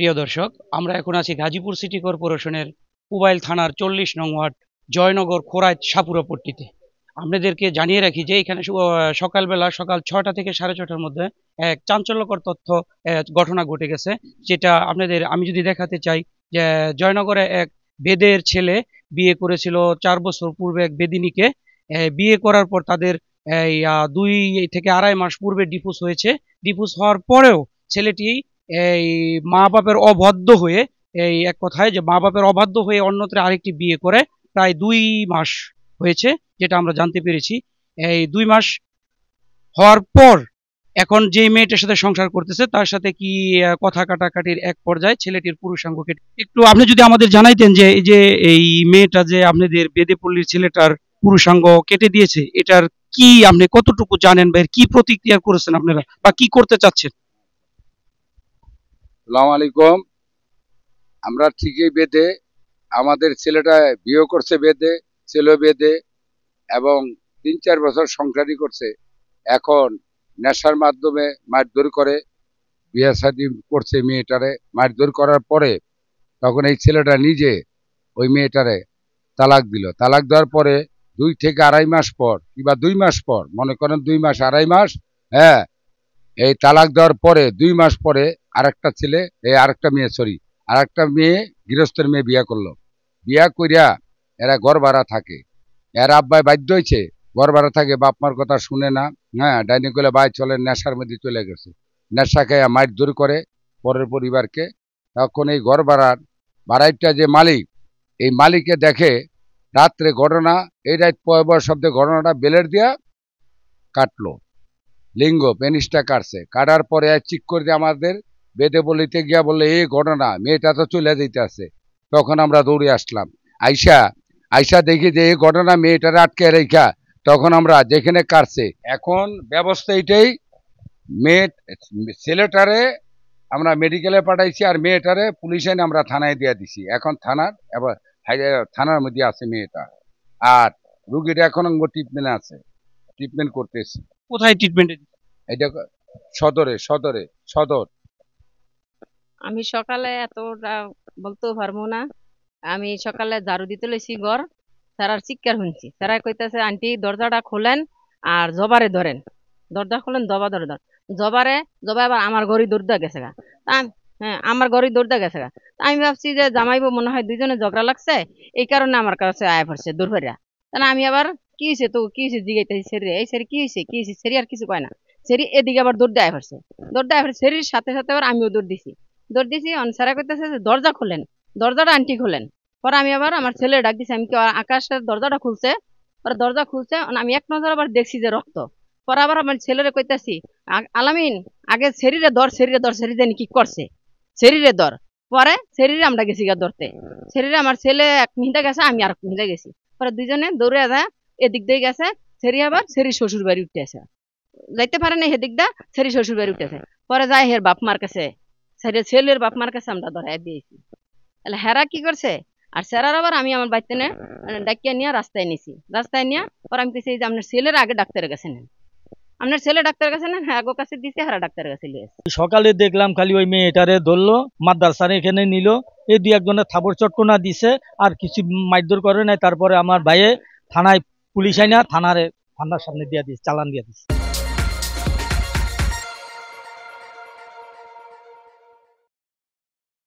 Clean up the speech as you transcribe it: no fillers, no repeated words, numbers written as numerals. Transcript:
প্রিয় দর্শক, আমরা এখন আছি গাজীপুর সিটি কর্পোরেশনের পুবাইল থানার 40 নং ওয়ার্ড জয়নগর খোরাইত সাপুরাপট্টিতে। আপনাদেরকে জানিয়ে রাখি যে এখানে সকালবেলা সকাল 6টা থেকে 6:30টার মধ্যে এক চাঞ্চল্যকর ঘটনা ঘটে গেছে। যেটা আমি যদি দেখাতে চাই যে জয়নগরে এক বেদের ছেলে বিয়ে করেছিল 4 বছর পূর্বে এক বেদিনীকে। বিয়ে করার পর তাদের 2 থেকে 2.5 মাস পূর্বে ডিভোর্স হয়েছে। ডিভোর্স হওয়ার পরেও ছেলেটি এই মা বাপের অবাধ্য হয়ে, এই এক কথায় যে মা বাপের অবাধ্য হয়ে অন্যত্র আরেকটি বিয়ে করে প্রায় 2 মাস হয়েছে, যেটা আমরা জানতে পেরেছি। এই 2 মাস হওয়ার পর এখন যে মেয়েটার সাথে সংসার করতেছে তার সাথে কি কথা কাটাকাটির এক পর্যায়ে ছেলেটির পুরুষাঙ্গ কেটে, একটু আপনি যদি আমাদের জানাইতেন যে এই যে এই মেয়েটা যে আপনাদের বেদেপল্লীর ছেলেটার পুরুষাঙ্গ কেটে দিয়েছে, এটার কি আপনি কতটুকু জানেন বা এর কি প্রতিক্রিয়া করেছেন আপনারা বা কি করতে চাচ্ছেন? আসসালামু আলাইকুম। আমরা ঠিকই বেদে, আমাদের ছেলেটা বিয়ে করছে বেদে, ছেলে বেদে, এবং 3-4 বছর সংসারই করছে। এখন নেশার মাধ্যমে মারধর করে বিয়ে শাদী করছে মেয়েটারে। মারধর করার পরে তখন এই ছেলেটা নিজে ওই মেয়েটারে তালাক দিল। তালাক দেওয়ার পরে 2 থেকে 2.5 মাস পর কিংবা 2 মাস পর, মনে করেন 2 মাস 2.5 মাস, হ্যাঁ, এই তালাক দেওয়ার পরে 2 মাস পরে আরেকটা ছেলে, আরেকটা মেয়ে গৃহস্থের মেয়ে বিয়া করলো। বিয়া কইরা এরা ঘর ভাড়া থাকে। এর আব্বাই বাধ্য হয়েছে, ঘর ভাড়া থাকে, বাপ মার কথা শুনে না। হ্যাঁ, ডাইনিং করলে বাই চলে, নেশার মধ্যে চলে গেছে। নেশা খেয়ে মারধর করে পরের পরিবারকে। তখন এই ঘর ভাড়াইটা যে মালিক, এই মালিকে দেখে রাত্রে ঘটনা, এই রাত পয়বর শব্দে ঘটনাটা বেলের দিয়া কাটলো, লিঙ্গ পেনিসটা কাটছে। কাটার পরে চিক করে দিয়ে আমাদের বেদে বলিতে গিয়া বললে এই ঘটনা, মেয়েটা তো চলে যেতে আছে। তখন আমরা দৌড়ে আসলাম। আইসা আইসা দেখি যে এই ঘটনা, মেয়েটারে আটকে রেখা তখন আমরা যেখানে কাটছে, এখন ব্যবস্থা এইটাই, মেয়ে ছেলেটারে আমরা মেডিকেলে পাঠাইছি আর মেয়েটারে পুলিশ এনে আমরা থানায় দিয়ে দিছি। এখন থানার মধ্যে আছে মেয়েটা, আর রুগীটা এখন ট্রিটমেন্টে আছে, ট্রিটমেন্ট করতেছি। কোথায় ট্রিটমেন্টে? এটা সদর। আমি সকালে এতটা বলতেও পারবো না। আমি সকালে ঝাড়ু দিতে লইছি ঘর, স্যারার চিৎকার শুনছি। স্যারা কইতাছে আন্টি দরজাটা খোলেন আর জবারে ধরেন, দরজা খোলেন, ধরেন জবা আবার আমার ঘরই দৌড়দা গেছে গা। হ্যাঁ, আমার ঘরই দৌড়দা গেছে গা। আমি ভাবছি যে জামাইবো মনে হয় দুইজনে ঝগড়া লাগছে, এই কারণে আমার কাছে আয়া পড়ছে দূর হইয়া। তা আমি আবার কি হয়েছে তো কি হয়েছে জিগাইতেছি সেরি, এই সেরি কি হয়েছে সেরি আর কিছু কয় না। সেরি এদিকে আবার দৌড় দেয় পড়ছে, সেরির সাথে সাথে আবার আমিও দৌড় দিছি। স্যারা করতেছে যে দরজা খোলেন, দরজাটা আন্টি খোলেন। পরে আমি আবার আমার ছেলে ডাক দিছি, আমি কি আকাশের দরজাটা খুলছে, পরে দরজা খুলছে, আমি এক নজর আবার দেখছি যে রক্ত। পরে আবার আমার ছেলেরে কইতাছি আলামিন আগে শরীরে ধর, শরীরে জানি কি করছে, শরীরে ধর। পরে শরীরে আমরা গেছি গা ধরতে, শরীরে আমার ছেলে 1 মিনিটে গেছে, আমি আর 1 মিনিটে গেছি। পরে দুইজনে দৌড়ে যা এদিক দিয়ে গেছে, আবার সেরি শ্বশুর বাড়ি উঠতেছে, যাইতে পারে না সেদিক দা, সেরি শ্বশুর বাড়ি উঠতেছে। পরে যায় হের বাপ মার কাছে, ছেলের বাপ মার কাছে আমরা ধরাই দিয়েছি। তাহলে হেরা কি করছে, আর স্যারার আবার আমি আমার বাড়িতে ডাকিয়া নিয়ে রাস্তায় নিছি। রাস্তায় নিয়ে পরে আমি কইছি যে আপনার ছেলের আগে ডাক্তারের কাছে নেন, আপনার ছেলে ডাক্তারের কাছে নেন। হ্যাঁ, আগো কাছে দিছে, হারা ডাক্তারের কাছে নিয়ে সকালে দেখলাম খালি ওই মেয়েটারে ধরলো, মাদ্রাসার এখানে নিল, এই 2-1 জনের থাবড় চটকনা দিছে, আর কিছু মারধর করে নাই। তারপরে আমার ভাইয়ে থানায় পুলিশ আইনা থানার সামনে দিয়ে দিচ্ছে, চালান দিয়ে দিচ্ছে।